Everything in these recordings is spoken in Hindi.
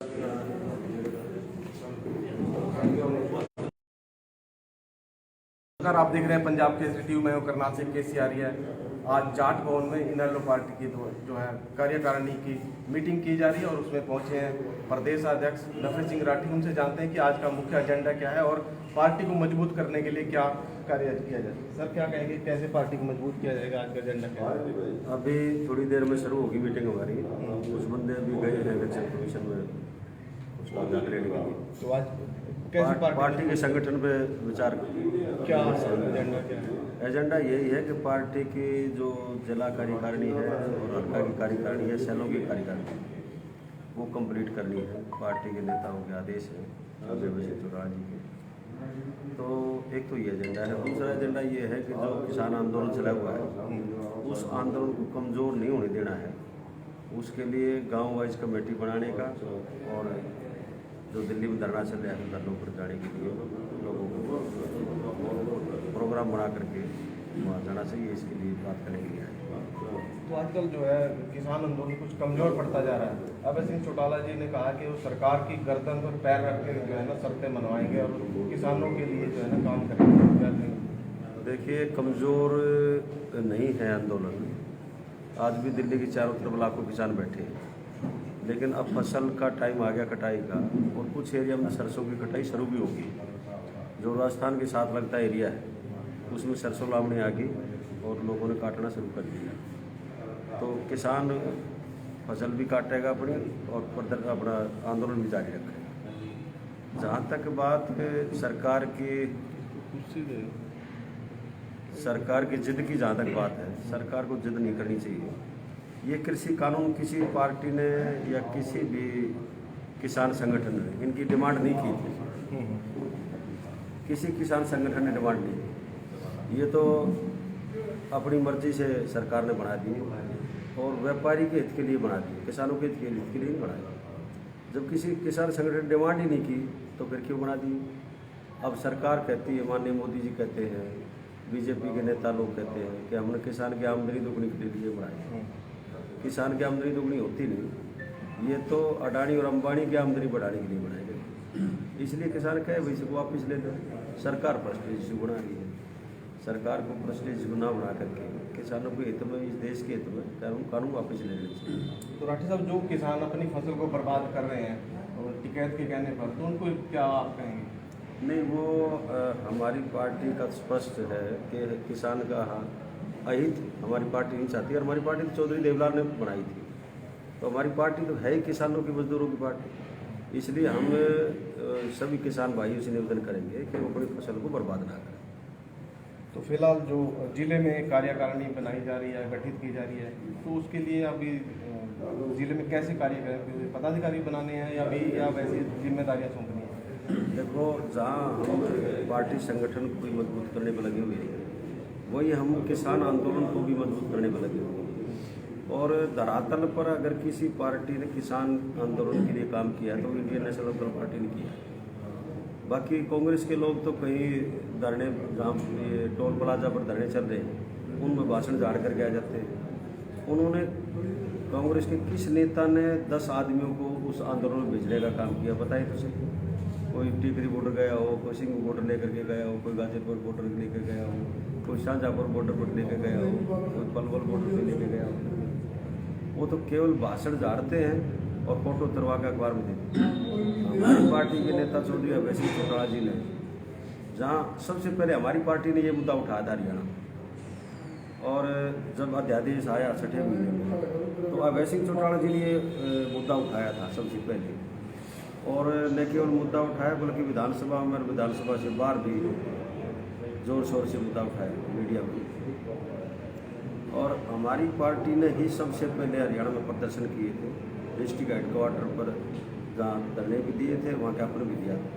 अगर आप देख रहे हैं पंजाब केसरी टीवी में करनाल से केसी आ रही है। आज जाट भवन में इनेलो पार्टी की जो है कार्यकारिणी की मीटिंग की जा रही है और उसमें पहुंचे हैं प्रदेश अध्यक्ष नफे सिंह राठी। उनसे जानते हैं कि आज का मुख्य एजेंडा क्या है और पार्टी को मजबूत करने के लिए क्या कार्य किया जाए। सर क्या कहेंगे, कैसे पार्टी को मजबूत किया जाएगा, आज का एजेंडा क्या है? अभी थोड़ी देर में शुरू होगी मीटिंग हमारी। कुछ बंदे अभी गए हैं इलेक्शन कमीशन में, कुछ लोग जाकर के लिए। तो आज कैसे पार्टी के संगठन पे विचार क्या एजेंडा क्या है? एजेंडा यही है कि पार्टी की जो जिला कार्यकारिणी है और हल्का की कार्यकारिणी है, शहरों की कार्यकारिणी, वो कंप्लीट करनी है। पार्टी के नेताओं के आदेश है अजय सिंह चौटाला जी के। तो एक तो ये एजेंडा है। दूसरा एजेंडा ये है कि जो किसान आंदोलन चला हुआ है उस आंदोलन को कमज़ोर नहीं होने देना है। उसके लिए गांव वाइज कमेटी बनाने का और जो दिल्ली में धरना चल रहा है धरनों पर जाने के लिए लोगों को प्रोग्राम बना करके वहाँ जाना चाहिए। इसके लिए बात करने के लिए आए। तो आजकल जो है किसान आंदोलन कुछ कमजोर पड़ता जा रहा है। अभय सिंह चौटाला जी ने कहा कि वो सरकार की गर्दन पर पैर रख के जो है ना शर्तें मनवाएंगे और किसानों के लिए जो है ना काम करेंगे। देखिए, कमज़ोर नहीं है आंदोलन। आज भी दिल्ली की चारों तरफ लाखों किसान बैठे हैं, लेकिन अब फसल का टाइम आ गया कटाई का और कुछ एरिया में सरसों की कटाई शुरू भी होगी। जो राजस्थान के साथ लगता एरिया है उसमें सरसों लावने आ गई और लोगों ने काटना शुरू कर दिया। तो किसान फसल भी काटेगा अपनी और अपना आंदोलन भी जारी रखेगा। जहाँ तक बात है सरकार की जिद की, जहाँ तक बात है सरकार को जिद नहीं करनी चाहिए। ये कृषि कानून किसी पार्टी ने या किसी भी किसान संगठन ने इनकी डिमांड नहीं की थी। किसी किसान संगठन ने डिमांड नहीं की। ये तो अपनी मर्जी से सरकार ने बना दी और व्यापारी के हित के लिए बना दी, किसानों के हित के लिए नहीं बनाई। जब किसी किसान संगठन ने डिमांड ही नहीं की तो फिर क्यों बना दी? अब सरकार कहती है, माननीय मोदी जी कहते हैं, बीजेपी के नेता लोग कहते हैं कि हमने किसान की आमदनी दोगुनी के लिए बनाई। किसान की आमदनी दोगुनी होती नहीं, ये तो अडानी और अंबानी की आमदनी बढ़ाने के लिए बनाई गई। इसलिए किसान कहे भाई इसको वापस ले लो। सरकार प्रेस्टीज इशू बना रही है। सरकार को प्रेस्टीज इशू ना बना करके किसानों के हित में, इस देश के हित में कानून वापस ले लेना चाहिए। तो राठी साहब, जो किसान अपनी फसल को बर्बाद कर रहे हैं और टिकैत के कहने पर, तो उनको क्या आप कहेंगे? नहीं, वो हमारी पार्टी का स्पष्ट है कि किसान का अहित हमारी पार्टी नहीं चाहती। और हमारी पार्टी तो चौधरी देवलाल ने बनाई थी, तो हमारी पार्टी तो है ही किसानों की, मजदूरों की पार्टी। इसलिए हम सभी किसान भाइयों से निवेदन करेंगे कि वो अपनी फसल को बर्बाद ना करें। तो फिलहाल जो जिले में कार्यकारिणी बनाई जा रही है, गठित की जा रही है, तो उसके लिए अभी जिले में कैसे कार्य करें? पदाधिकारी बनाने हैं या वैसी जिम्मेदारियां सौंपनी है? देखो, जहाँ हम पार्टी संगठन को भी मजबूत करने पर लगे हुए हैं, वही हम किसान आंदोलन को भी मजबूत करने पर लगे हुए हैं। और धरातल पर अगर किसी पार्टी ने किसान आंदोलन के लिए काम किया तो इंडियन नेशनल पार्टी ने किया। बाकी कांग्रेस के लोग तो कहीं धरने, जहाँ ये टोल प्लाजा पर धरने चल रहे हैं, उनमें भाषण झाड़ करके आ जाते हैं। उन्होंने, कांग्रेस के किस नेता ने 10 आदमियों को उस आंदोलन में भेजने का काम किया? बताइए तो सही। कोई टिकरी बॉर्डर गया हो, कोई सिंह बॉर्डर लेकर के गया हो, कोई गाजीपुर बॉर्डर लेकर गया हो, कोई शाहजहाँपुर बॉर्डर पर लेकर गया हो, कोई पलवल बॉर्डर पर लेकर गया हो। वो तो केवल भाषण झाड़ते हैं और फोटो उतरवा के अखबार में देते हैं। हमारी पार्टी के नेता चौधरी अभय सिंह चौटाला जी ने, जहाँ सबसे पहले हमारी पार्टी ने ये मुद्दा उठाया था हरियाणा, और जब अध्यादेश आया 6ठे महीने में तो अभय सिंह चौटाला जी ने ये मुद्दा उठाया था सबसे पहले। और न केवल मुद्दा उठाया बल्कि विधानसभा में, विधानसभा से बाहर भी जोर शोर से मुद्दा उठाया मीडिया में। और हमारी पार्टी ने ही सबसे पहले हरियाणा में प्रदर्शन किए थे। डिस्ट्रिक्ट हेडक्वार्टर पर जहाँ धरने भी दिए थे, वहाँ ज्ञापन भी दिया था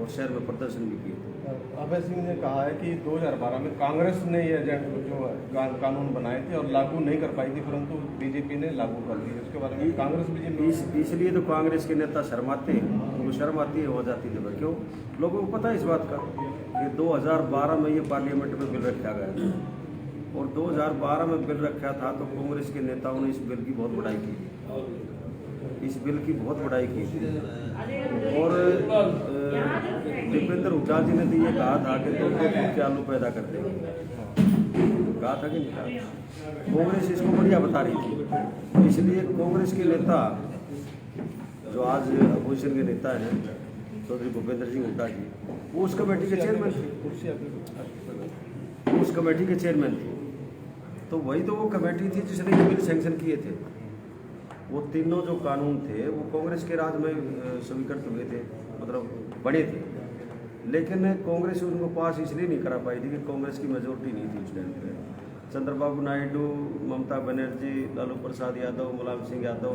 और शहर में प्रदर्शन भी किए थे। अभय सिंह ने कहा है कि 2012 में कांग्रेस ने ये जो कानून बनाए थे और लागू नहीं कर पाई थी, परंतु बीजेपी ने लागू कर दिए। उसके बारे में कांग्रेस बीजेपी इसलिए तो कांग्रेस के नेता शर्माते हैं, उनको शर्म आती है, हो जाती है। क्यों? लोगों को पता है इस बात का कि 2012 में ये पार्लियामेंट में बिल रखा गया था और 2012 में बिल रखा था तो कांग्रेस के नेताओं ने इस बिल की बहुत बड़ाई की। इस बिल की बहुत बड़ाई की थी और दीपेंद्र हुड्डा जी ने तो ये कहा था कि 2 फुट के आलू पैदा कर देंगे, कहा था कि नहीं कहा। कांग्रेस इसको बढ़िया बता रही थी, इसलिए कांग्रेस के नेता जो आज अपोजिशन के नेता हैं चौधरी भूपेंद्र सिंह हुड्डा जी, वो उस कमेटी के चेयरमैन थे, उस कमेटी के चेयरमैन थे। तो वही तो वो कमेटी थी जिसने ये बिल सैंक्शन किए थे। वो तीनों जो कानून थे वो कांग्रेस के राज में स्वीकृत हुए थे, मतलब बने थे, लेकिन कांग्रेस उनको पास इसलिए नहीं करा पाई थी कि कांग्रेस की मेजोरिटी नहीं थी उस टाइम पे। चंद्रबाबू नायडू, ममता बनर्जी, लालू प्रसाद यादव, मुलायम सिंह यादव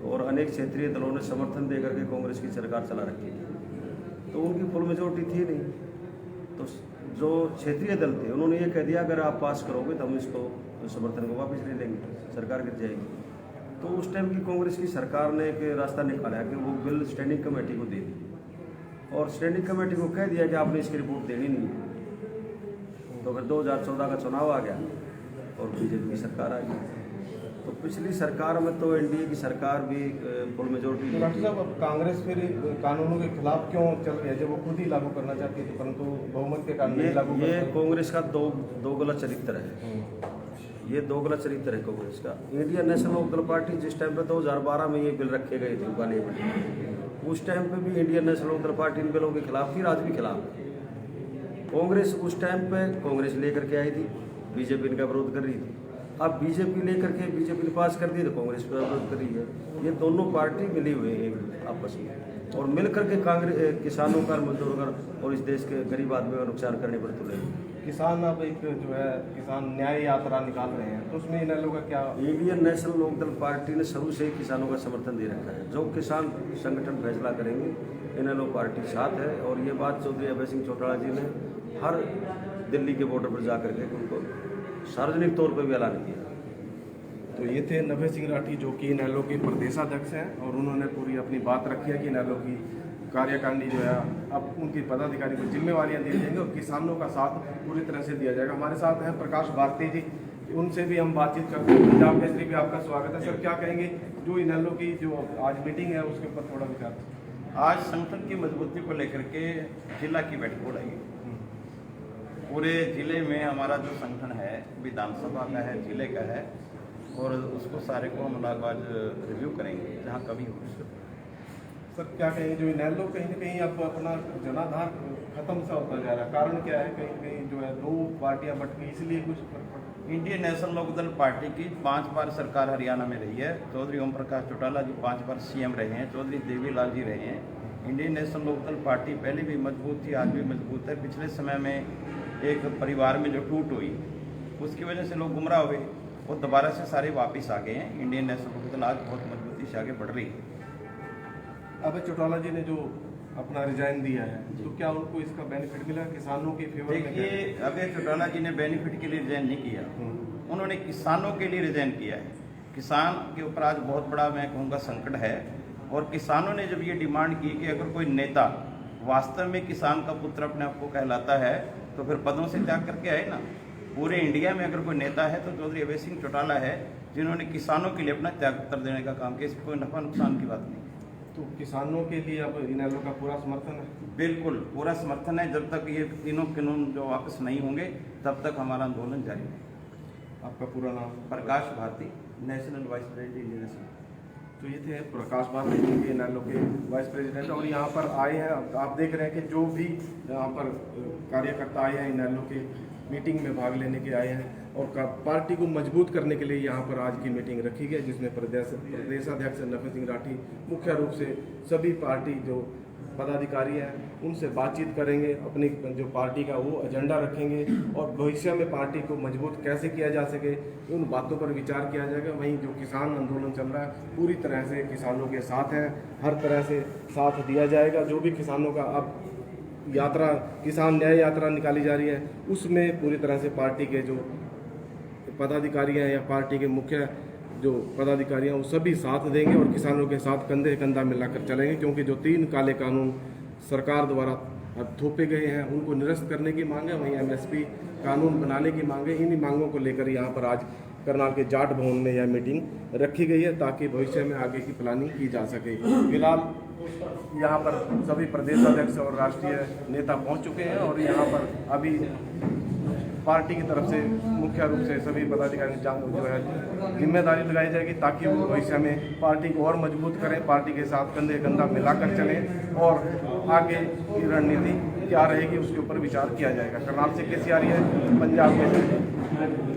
और अनेक क्षेत्रीय दलों ने समर्थन देकर के कांग्रेस की सरकार चला रखी थी, तो उनकी फुल मेजोरिटी थी नहीं। तो जो क्षेत्रीय दल थे उन्होंने ये कह दिया अगर आप पास करोगे तो हम इसको समर्थन को वापस ले लेंगे, सरकार गिर जाएगी। तो उस टाइम की कांग्रेस की सरकार ने एक रास्ता निकाला कि वो बिल स्टैंडिंग कमेटी को दे दी और स्टैंडिंग कमेटी को कह दिया कि आपने इसकी रिपोर्ट देनी नहीं है। तो फिर 2014 का चुनाव आ गया और बीजेपी की सरकार आ गई। तो पिछली सरकार में तो एनडीए की सरकार भी फुल मेजोरिटी। तो डॉक्टर साहब, अब कांग्रेस फिर कानूनों के खिलाफ क्यों चल रही है जब वो खुद ही लागू करना चाहती है, परंतु बहुमत के कारण नहीं लागू? ये कांग्रेस का दो गलत चरित्र है, ये 2 गलत चरित्र है कांग्रेस का। इंडियन नेशनल लोकदल पार्टी जिस टाइम पे 2012 में ये बिल रखे गए थे पार्लियामेंट, उस टाइम पे भी इंडियन नेशनल लोकदल पार्टी इन बिलों के खिलाफ थी, आज भी खिलाफ है। कांग्रेस उस टाइम पे कांग्रेस लेकर के आई थी, बीजेपी इनका विरोध कर रही थी। अब बीजेपी लेकर के बीजेपी ने पास कर दिया तो कांग्रेस पर विरोध कर रही है। ये दोनों पार्टी मिली हुई है आपस में और मिलकर के कांग्रेस किसानों का, मजदूरों का और इस देश के गरीब आदमी का नुकसान करने पर तुले। किसान अब एक जो है किसान न्याय यात्रा निकाल रहे हैं, तो उसमें इनेलो का क्या? इंडियन नेशनल लोकदल पार्टी ने शुरू से ही किसानों का समर्थन दे रखा है। जो किसान संगठन फैसला करेंगे इनेलो पार्टी साथ है। और ये बात चौधरी अभय सिंह चौटाला जी ने हर दिल्ली के बॉर्डर पर जाकर के उनको सार्वजनिक तौर पर भी ऐलान किया। तो ये थे नभे सिंह राठी जो कि इनेलो के प्रदेशाध्यक्ष हैं और उन्होंने पूरी अपनी बात रखी है कि इनेलो की कार्यकारिणी जो है अब उनकी पदाधिकारी को जिम्मेवारियां दी जाएंगी और किसानों का साथ पूरी तरह से दिया जाएगा। हमारे साथ हैं प्रकाश भारती जी, उनसे भी हम बातचीत करते हैं। पंजाब केसरी भी आपका स्वागत है सर। क्या कहेंगे जो इनेलो की जो आज मीटिंग है उसके ऊपर थोड़ा विचार? आज संगठन की मजबूती को लेकर के जिला की बैठक हो रही है। पूरे जिले में हमारा जो संगठन है विधानसभा का है, जिले का है और उसको सारे को हम लोग आज रिव्यू करेंगे जहाँ कभी हो। सर क्या कहेंगे जो इनेलो कहीं ना कहीं अब अपना जनाधार खत्म सा होता जा रहा है, कारण क्या है? कहीं कहीं जो है 2 पार्टियां बट गई, इसलिए कुछ इंडियन नेशनल लोकदल पार्टी की 5 बार सरकार हरियाणा में रही है। चौधरी ओम प्रकाश चौटाला जी 5 बार सीएम रहे हैं, चौधरी देवीलाल जी रहे हैं। इंडियन नेशनल लोकदल पार्टी पहले भी मजबूत थी, आज भी मजबूत है। पिछले समय में एक परिवार में जो टूट हुई उसकी वजह से लोग गुमराह हुए, वो दोबारा से सारे वापस आ गए हैं। इंडियन नेशनल लोकदल आज बहुत मजबूती से आगे बढ़ रही है। अभय चौटाला जी ने जो अपना रिजाइन दिया है तो क्या उनको इसका बेनिफिट मिला किसानों के फेवर में? देखिए, अभय चौटाला जी ने बेनिफिट के लिए रिजाइन नहीं किया, उन्होंने किसानों के लिए रिजाइन किया है। किसान के ऊपर आज बहुत बड़ा मैं कहूँगा संकट है और किसानों ने जब ये डिमांड की कि अगर कोई नेता वास्तव में किसान का पुत्र अपने आप को कहलाता है तो फिर पदों से त्याग करके आए ना। पूरे इंडिया में अगर कोई नेता है तो चौधरी अभय सिंह चौटाला है, जिन्होंने किसानों के लिए अपना त्याग पत्र देने का काम किया। इसमें कोई नफा नुकसान की बात नहीं। तो किसानों के लिए अब इनेलो का पूरा समर्थन है? बिल्कुल पूरा समर्थन है। जब तक ये तीनों कानून जो वापस नहीं होंगे तब तक हमारा आंदोलन जारी है। आपका पूरा नाम? Prakash Bharati, national vice president Indian national. तो ये थे प्रकाश भारती जी के इनेलो के वाइस प्रेसिडेंट और यहाँ पर आए हैं। आप देख रहे हैं कि जो भी यहाँ पर कार्यकर्ता आए हैं इनेलो के मीटिंग में भाग लेने के आए हैं और पार्टी को मजबूत करने के लिए यहाँ पर आज की मीटिंग रखी गई, जिसमें प्रदेशाध्यक्ष नभे सिंह राठी मुख्य रूप से सभी पार्टी जो पदाधिकारी हैं उनसे बातचीत करेंगे, अपनी जो पार्टी का वो एजेंडा रखेंगे और भविष्य में पार्टी को मजबूत कैसे किया जा सके उन बातों पर विचार किया जाएगा। वहीं जो किसान आंदोलन चल रहा है पूरी तरह से किसानों के साथ हैं, हर तरह से साथ दिया जाएगा। जो भी किसानों का अब यात्रा किसान न्याय यात्रा निकाली जा रही है उसमें पूरी तरह से पार्टी के जो पदाधिकारी हैं या पार्टी के मुख्य जो पदाधिकारी हैं वो सभी साथ देंगे और किसानों के साथ कंधे कंधा मिलाकर चलेंगे, क्योंकि जो 3 काले कानून सरकार द्वारा अब थोपे गए हैं उनको निरस्त करने की मांग है। वहीं MSP कानून बनाने की मांग है। इन्हीं मांगों को लेकर यहाँ पर आज करनाल के जाट भवन में यह मीटिंग रखी गई है ताकि भविष्य में आगे की प्लानिंग की जा सके। फिलहाल यहाँ पर सभी प्रदेश अध्यक्ष और राष्ट्रीय नेता पहुँच चुके हैं और यहाँ पर अभी पार्टी की तरफ से मुख्य रूप से सभी पदाधिकारी जो है जिम्मेदारी लगाई जाएगी ताकि वो भविष्य में पार्टी को और मजबूत करें, पार्टी के साथ कंधे कंधा मिलाकर चलें और आगे की रणनीति क्या रहेगी उसके ऊपर विचार किया जाएगा। करनाल से KC आर्य, पंजाब में।